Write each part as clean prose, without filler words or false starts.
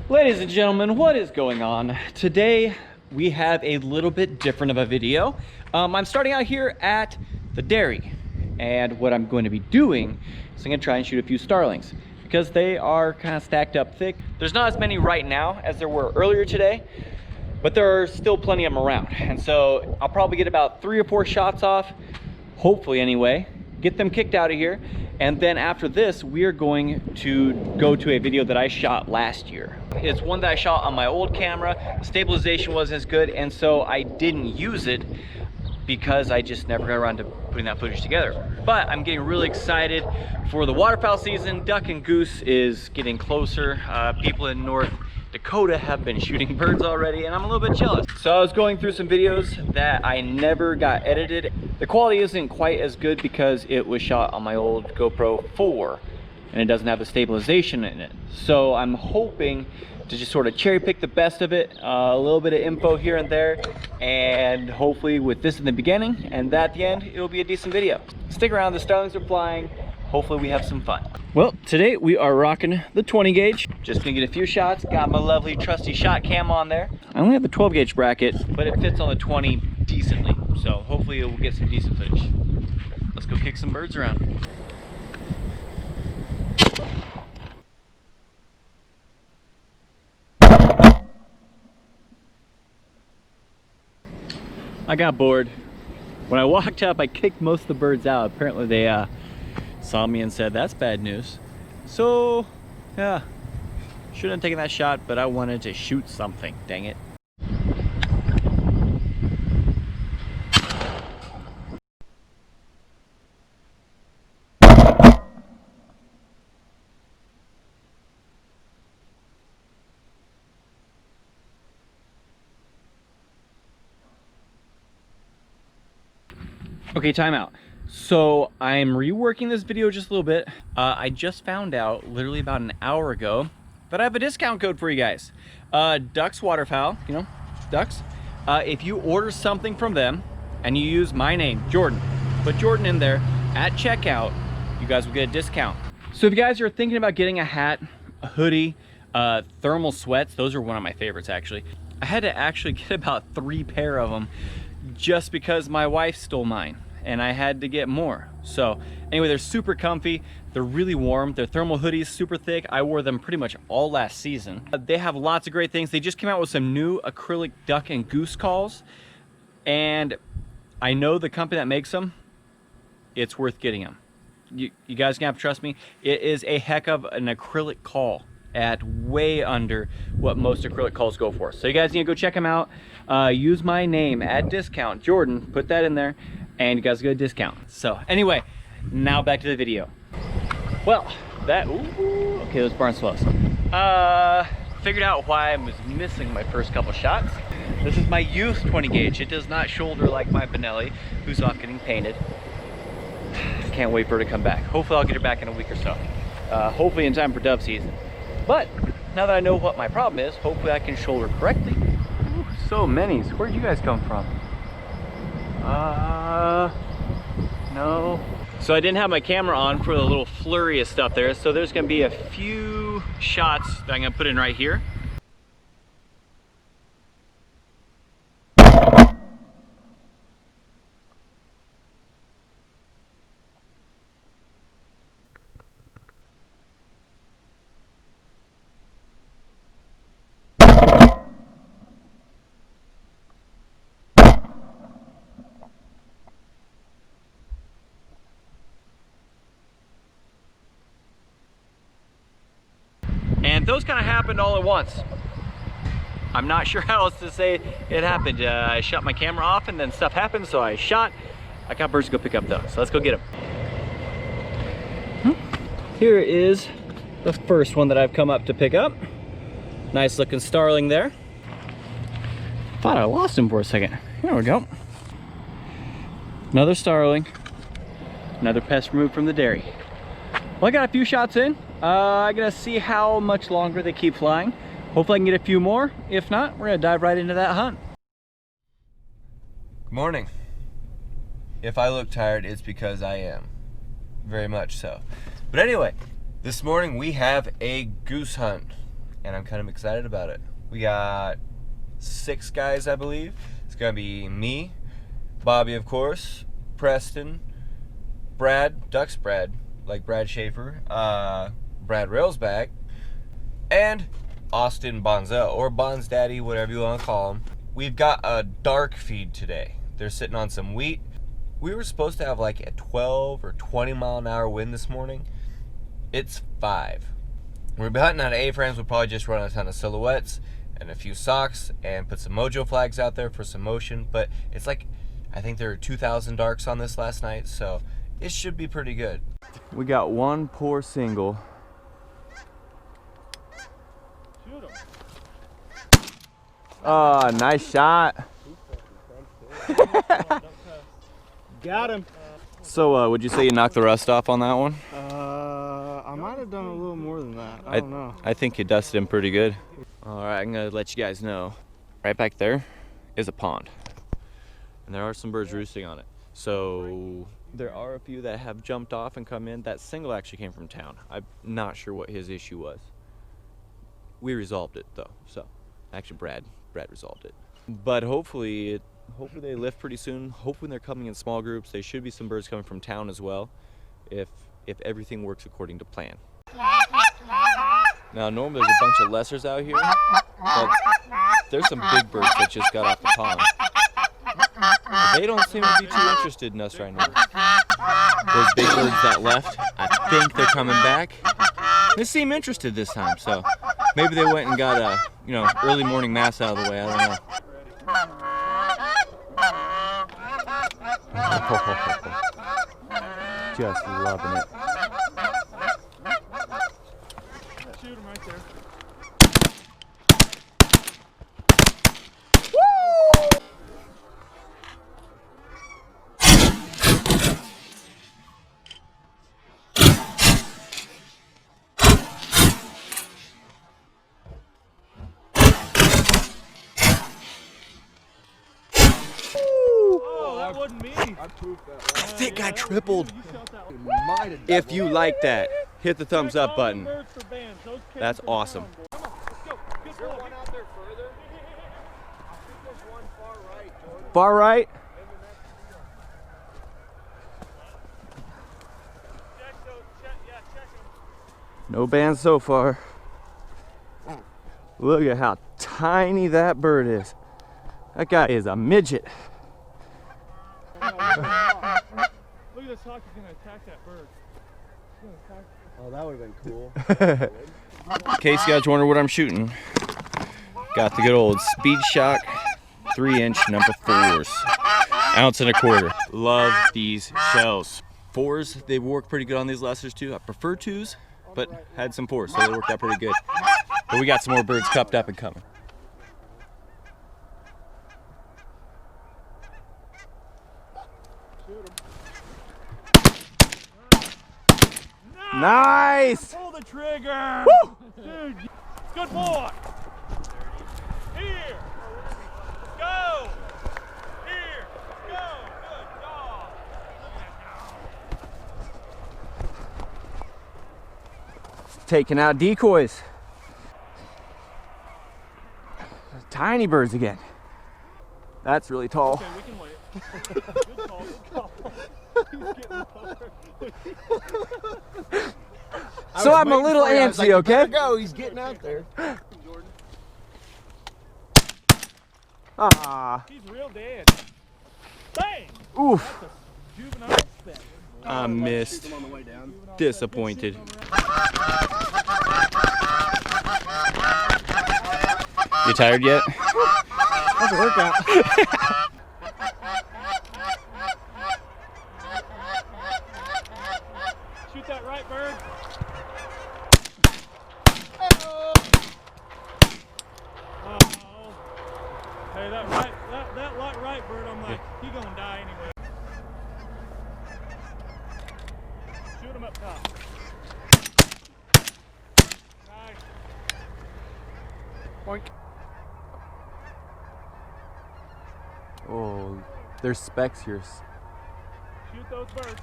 Ladies and gentlemen, what is going on? Today we have a little bit different of a video. I'm starting out here at the dairy, and what I'm going to be doing is I'm going to try and shoot a few starlings because they are kind of stacked up thick. There's not as many right now as there were earlier today, but there are still plenty of them around, and so I'll probably get about 3 or 4 shots off, hopefully anyway, get them kicked out of here. And then after this, we are going to go to a video that I shot last year. It's one that I shot on my old camera. The stabilization wasn't as good, and so I didn't use it because I just never got around to putting that footage together. But I'm getting really excited for the waterfowl season. Duck and goose is getting closer. People in North Dakota have been shooting birds already, and I'm a little bit jealous. So I was going through some videos that I never got edited. The quality isn't quite as good because it was shot on my old GoPro 4 and it doesn't have the stabilization in it. So I'm hoping to just sort of cherry pick the best of it, a little bit of info here and there, and hopefully with this in the beginning and that at the end, it'll be a decent video. Stick around, the starlings are flying. Hopefully we have some fun. Well, today we are rocking the 20 gauge. Just gonna get a few shots. Got my lovely trusty shot cam on there. I only have the 12 gauge bracket, but it fits on the 20 decently. So hopefully we'll get some decent footage. Let's go kick some birds around. I got bored. When I walked up, I kicked most of the birds out. Apparently they saw me and said, that's bad news. So, yeah, shouldn't have taken that shot, but I wanted to shoot something, dang it. Okay, time out. So I'm reworking this video just a little bit. I just found out literally about an hour ago that I have a discount code for you guys. Ducks Waterfowl, you know, ducks. If you order something from them and you use my name, Jordan, put Jordan in there at checkout, you guys will get a discount. So if you guys are thinking about getting a hat, a hoodie, thermal sweats, those are one of my favorites actually. I had to actually get about 3 pair of them just because my wife stole mine and I had to get more. So anyway, they're super comfy, they're really warm, they're thermal hoodies, super thick. I wore them pretty much all last season. They have lots of great things. They just came out with some new acrylic duck and goose calls, and I know the company that makes them, it's worth getting them. You guys gonna have to trust me. It is a heck of an acrylic call at way under what most acrylic calls go for. So you guys need to go check them out. Use my name at discount, Jordan, put that in there, and you guys get a discount. So anyway, now back to the video. Well, that, ooh, okay, those barn swells. Figured out why I was missing my first couple shots. This is my youth 20 gauge. It does not shoulder like my Benelli, who's off getting painted. Can't wait for her to come back. Hopefully I'll get her back in a week or so. Hopefully in time for dove season. But now that I know what my problem is, hopefully I can shoulder correctly. Ooh, so many. Where'd you guys come from? No. So I didn't have my camera on for the little flurry of stuff there. So there's gonna be a few shots that I'm gonna put in right here. And those kind of happened all at once. I'm not sure how else to say it happened. I shut my camera off and then stuff happened, so I shot. I got birds to go pick up though, so let's go get them. Here is the first one that I've come up to pick up. Nice looking starling there. Thought I lost him for a second. There we go. Another starling. Another pest removed from the dairy. Well, I got a few shots in. I'm gonna see how much longer they keep flying. Hopefully I can get a few more. If not, we're gonna dive right into that hunt. Good morning. If I look tired, it's because I am. Very much so. But anyway, this morning we have a goose hunt, and I'm kind of excited about it. We got 6 guys, I believe. It's gonna be me, Bobby, of course, Preston, Brad, Ducks Brad, like Brad Schaefer, Brad Railsback, and Austin Bonzel, or Bon's Daddy, whatever you want to call him. We've got a dark feed today. They're sitting on some wheat. We were supposed to have like a 12 or 20 mile an hour wind this morning. It's 5. We're hunting out of A-frames. We'll probably just run a ton of silhouettes and a few socks and put some mojo flags out there for some motion. But it's like, I think there were 2,000 darks on this last night, so it should be pretty good. We got one poor single. Shoot him. Oh, nice shot. Got him. So, would you say you knocked the rust off on that one? I might have done a little more than that. I don't know. I think you dusted him pretty good. All right, I'm gonna let you guys know. Right back there is a pond, and there are some birds roosting on it. So there are a few that have jumped off and come in. That single actually came from town. I'm not sure what his issue was. We resolved it though. So actually, Brad resolved it. But hopefully they lift pretty soon. Hopefully they're coming in small groups. There should be some birds coming from town as well, if everything works according to plan. Now normally there's a bunch of lessers out here, but there's some big birds that just got off the pond. But they don't seem to be too interested in us right now. Those big birds that left, I think they're coming back. They seem interested this time, so maybe they went and got a, early morning mass out of the way. I don't know. Just loving it. Shoot him right there. That wasn't me. I think I tripled. If you like that, hit the thumbs up button. That's awesome. Is there one out there further? I think there's one far right, Jordan. Far right? No bands so far. Look at how tiny that bird is. That guy is a midget. Look at this hawk, he's gonna attack that bird. Oh, that would have been cool. In case you guys wonder what I'm shooting, got the good old Speed Shock 3-inch number 4s, 1.25 ounces. Love these shells. 4s, they work pretty good on these lessers too. I prefer 2s, but had some 4s, so they worked out pretty good. But we got some more birds cupped up and coming. Nice! Pull the trigger! Woo! Dude, good boy! Here! Go! Here! Go! Good dog! Taking out decoys. Tiny birds again. That's really tall. Okay, we can wait. Good call, good call. He's getting lower. So I'm a little antsy, okay? Go, he's getting out there. Jordan. Ah, He's real dead. Bang! oof. That's a juvenile spec. I missed. On the way down. Disappointed. You tired yet? That's a workout. Shoot that right bird. Oh. Hey, that right bird, I'm like, he gonna die anyway. Shoot him up top. Nice. Boink. Oh, there's specks here. Shoot those birds.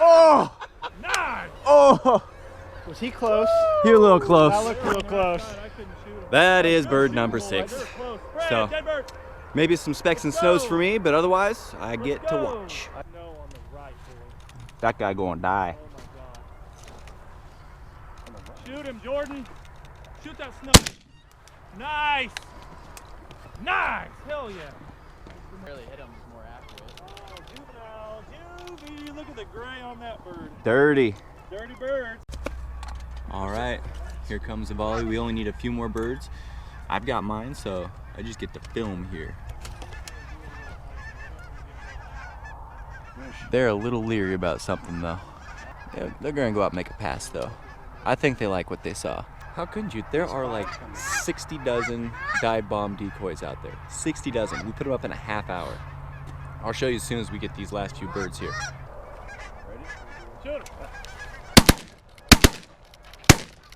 Oh! Nice! Oh! Was he close? You're a little close. That looked real close. I couldn't shoot him. That is bird Shoot number him, boys. 6. They were close. Fred, So, dead bird. maybe some specks and snows for me, but otherwise, I Let's get to go. watch. No on the right, boy. That guy gonna die. Oh my God. Shoot him, Jordan. Shoot that snow. Nice. Nice. Hell yeah. Really hit him is more accurate. Oh, juvenile, Juvie. Look at the gray on that bird. Dirty. Dirty bird. All right, here comes the volley. We only need a few more birds. I've got mine, so I just get to film here. They're a little leery about something though. Yeah, they're gonna go out and make a pass though. I think they like what they saw. How couldn't you? There are like 60 dozen dive bomb decoys out there. 60 dozen. We put them up in a half hour. I'll show you as soon as we get these last few birds here. Shoot him.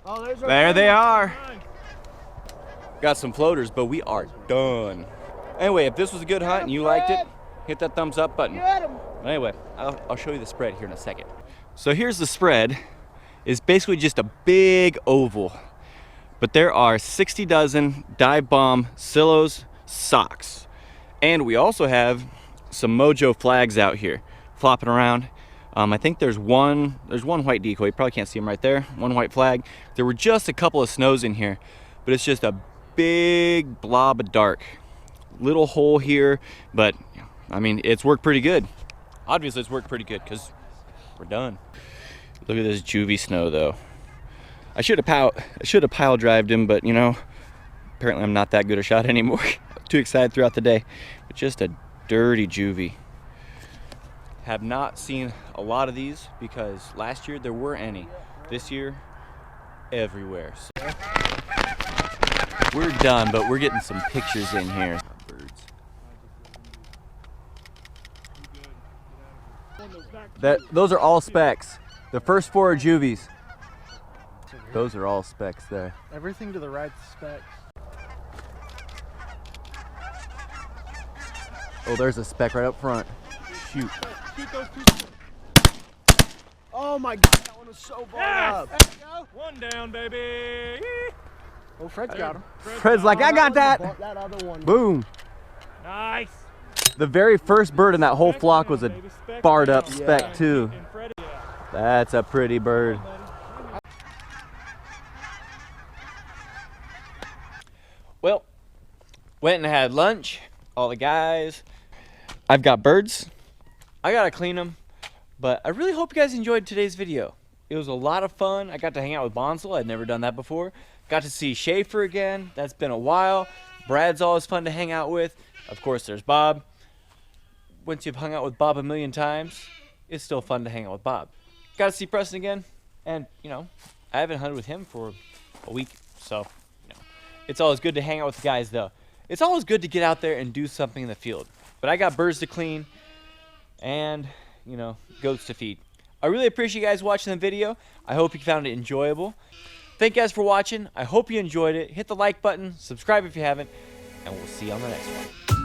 Oh, there's our There they are. Nice. Got some floaters, but we are done. Anyway, if this was a good hunt and you liked it, hit that thumbs up button. Anyway, I'll show you the spread here in a second. So here's the spread. It's basically just a big oval. But there are 60 dozen dive bomb Silos socks. And we also have some Mojo flags out here flopping around. I think there's one white decoy. You probably can't see them right there. One white flag. There were just a couple of snows in here, but it's just a big blob of dark. Little hole here, but I mean, it's worked pretty good. Obviously, it's worked pretty good because we're done. Look at this juvie snow, though. I should have pile drived him, but you know, apparently I'm not that good a shot anymore. Too excited throughout the day, but just a dirty juvie. Have not seen a lot of these because last year there were any. This year, everywhere. So we're done, but we're getting some pictures in here. Birds. Those are all specks. The first 4 are juvies. Those are all specks there. Everything to the right's specks. Oh, there's a speck right up front. Shoot. Shoot those two. Oh my God, that one was so blown up. There you go. One down, baby. Oh, Fred's got him. Fred's like, I got that. That other one. Boom. Nice. The very first bird in that whole flock was a Baby, spec barred up down. speck too. And Freddie, yeah. That's a pretty bird. Well, went and had lunch. All the guys. I've got birds. I gotta clean them. But I really hope you guys enjoyed today's video. It was a lot of fun. I got to hang out with Bonsall. I'd never done that before. Got to see Schaefer again. That's been a while. Brad's always fun to hang out with. Of course, there's Bob. Once you've hung out with Bob a million times, it's still fun to hang out with Bob. Got to see Preston again. And, you know, I haven't hunted with him for a week. So, you know, it's always good to hang out with the guys, though. It's always good to get out there and do something in the field. But I got birds to clean and, you know, goats to feed. I really appreciate you guys watching the video. I hope you found it enjoyable. Thank you guys for watching. I hope you enjoyed it. Hit the like button, subscribe if you haven't, and we'll see you on the next one.